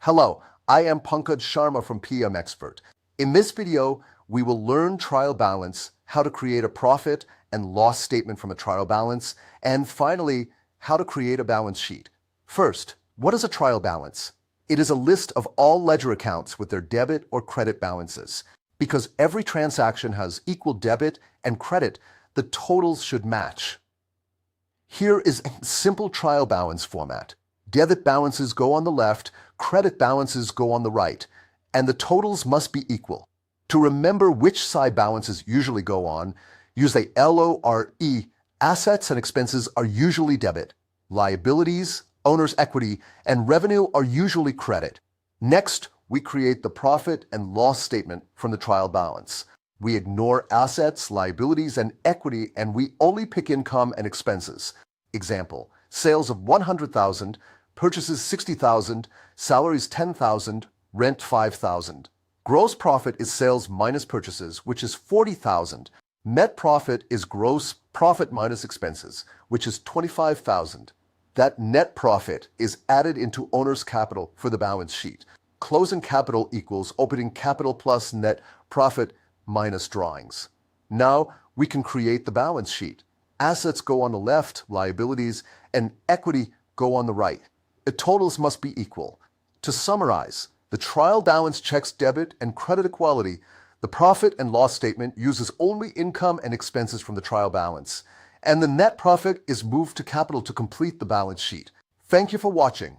Hello, I am Pankaj Sharma from PM Expert. In this video, we will learn trial balance, how to create a profit and loss statement from a trial balance, and finally, how to create a balance sheet. First, what is a trial balance? It is a list of all ledger accounts with their debit or credit balances. Because every transaction has equal debit and credit, the totals should match. Here is a simple trial balance format. Debit balances go on the left, credit balances go on the right, and the totals must be equal. To remember which side balances usually go on, use the LORE. Assets and expenses are usually debit. Liabilities, owner's equity, and revenue are usually credit. Next, we create the profit and loss statement from the trial balance. We ignore assets, liabilities, and equity, and we only pick income and expenses. Example, sales of 100,000, purchases 60,000, salaries 10,000, rent 5,000. Gross profit is sales minus purchases, which is 40,000. Net profit is gross profit minus expenses, which is 25,000. That net profit is added into owner's capital for the balance sheet. Closing capital equals opening capital plus net profit minus drawings. Now we can create the balance sheet. Assets go on the left, liabilities, and equity go on the right. The totals must be equal. To summarize, the trial balance checks debit and credit equality. The profit and loss statement uses only income and expenses from the trial balance. And the net profit is moved to capital to complete the balance sheet. Thank you for watching.